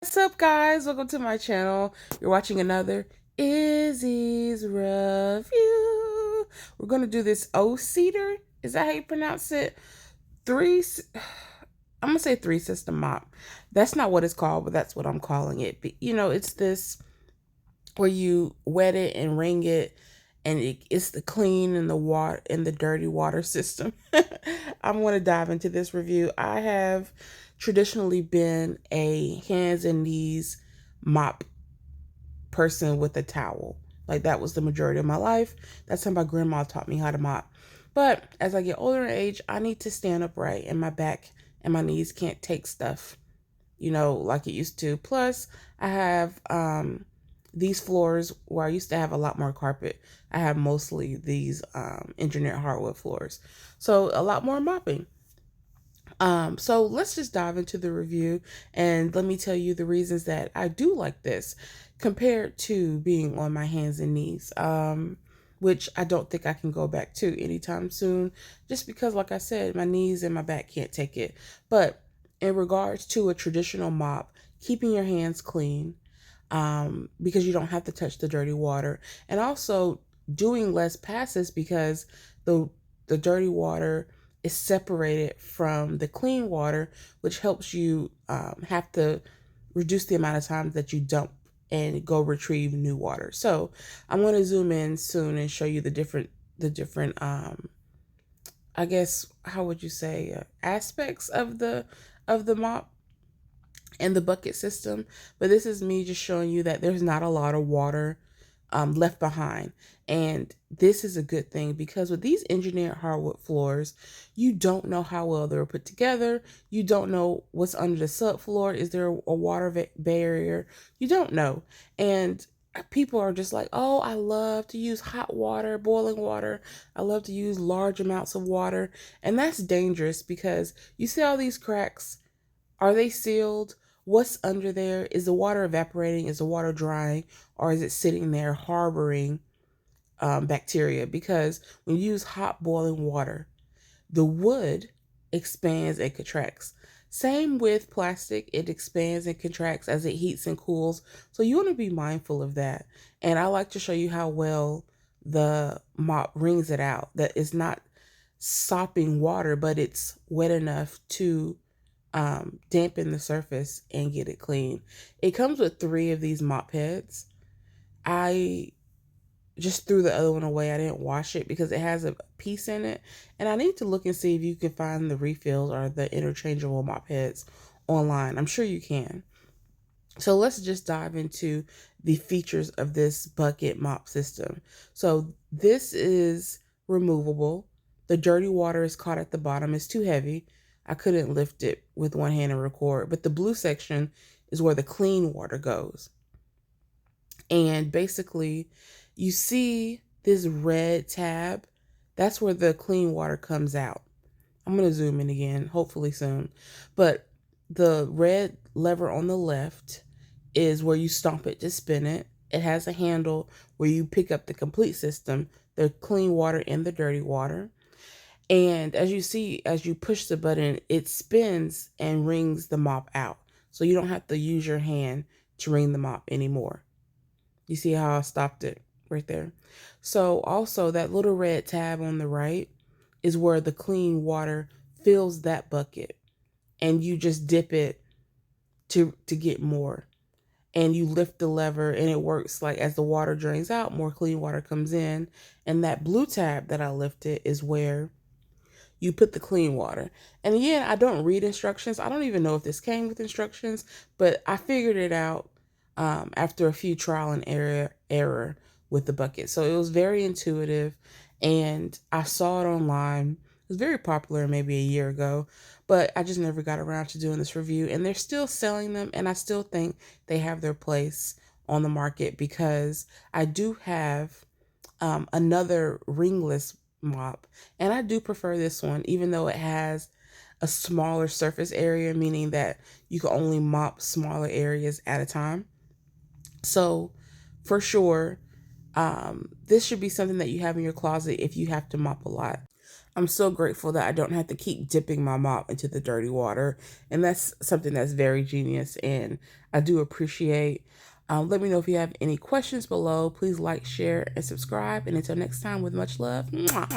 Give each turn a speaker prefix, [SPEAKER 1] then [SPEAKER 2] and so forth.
[SPEAKER 1] What's up, guys? Welcome to my channel. You're watching another IZZY'S review. We're going to do this O-CEDAR. Is that how you pronounce it? I'm going to say three system mop. That's not what it's called, but that's what I'm calling it. But, you know, it's this where you wet it and wring it, and it's the clean and the water and the dirty water system. I'm going to dive into this review. I have traditionally been a hands and knees mop person with a towel. Like, that was the majority of my life. That's how my grandma taught me how to mop. But as I get older in age, I need to stand upright, and my back and my knees can't take stuff, you know, like it used to. Plus, I have these floors where I used to have a lot more carpet. I have mostly these engineered hardwood floors. So a lot more mopping. So let's just dive into the review, and let me tell you the reasons that I do like this compared to being on my hands and knees, which I don't think I can go back to anytime soon, just because, like I said, my knees and my back can't take it. But in regards to a traditional mop, keeping your hands clean, because you don't have to touch the dirty water, and also doing less passes because the dirty water is separated from the clean water, which helps you have to reduce the amount of times that you dump and go retrieve new water. So I'm going to zoom in soon and show you the different I guess, how would you say, aspects of the mop and the bucket system. But this is me just showing you that there's not a lot of water left behind. And this is a good thing, because with these engineered hardwood floors, you don't know how well they're put together. You don't know what's under the subfloor. Is there a water barrier? You don't know. And people are just like, oh, I love to use hot water, boiling water. I love to use large amounts of water. And that's dangerous, because you see all these cracks. Are they sealed? What's under there? Is the water evaporating? Is the water drying? Or is it sitting there harboring bacteria? Because when you use hot boiling water, the wood expands and contracts. Same with plastic. It expands and contracts as it heats and cools. So you want to be mindful of that. And I like to show you how well the mop wrings it out. That it's not sopping water, but it's wet enough to dampen the surface and get it clean. It comes with 3 of these mop heads. I just threw the other one away. I didn't wash it because it has a piece in it, and I need to look and see if you can find the refills or the interchangeable mop heads online. I'm sure you can. So let's just dive into the features of this bucket mop system. So this is removable. The dirty water is caught at the bottom. It's too heavy. I couldn't lift it with one hand and record, but the blue section is where the clean water goes. And basically, you see this red tab, that's where the clean water comes out. I'm going to zoom in again, hopefully soon. But the red lever on the left is where you stomp it to spin it. It has a handle where you pick up the complete system, the clean water and the dirty water. And as you see, as you push the button, it spins and wrings the mop out. So you don't have to use your hand to wring the mop anymore. You see how I stopped it right there? So also, that little red tab on the right is where the clean water fills that bucket. And you just dip it to get more. And you lift the lever, and it works like as the water drains out, more clean water comes in. And that blue tab that I lifted is where you put the clean water. And again, I don't read instructions. I don't even know if this came with instructions, but I figured it out after a few trial and error with the bucket. So it was very intuitive, and I saw it online. It was very popular maybe a year ago, but I just never got around to doing this review. And they're still selling them, and I still think they have their place on the market, because I do have another ringless mop, and I do prefer this one, even though it has a smaller surface area, meaning that you can only mop smaller areas at a time. So for sure, this should be something that you have in your closet if you have to mop a lot. I'm so grateful that I don't have to keep dipping my mop into the dirty water. And that's something that's very genius, and I do appreciate. Let me know if you have any questions below. Please like, share, and subscribe. And until next time, with much love. Mwah.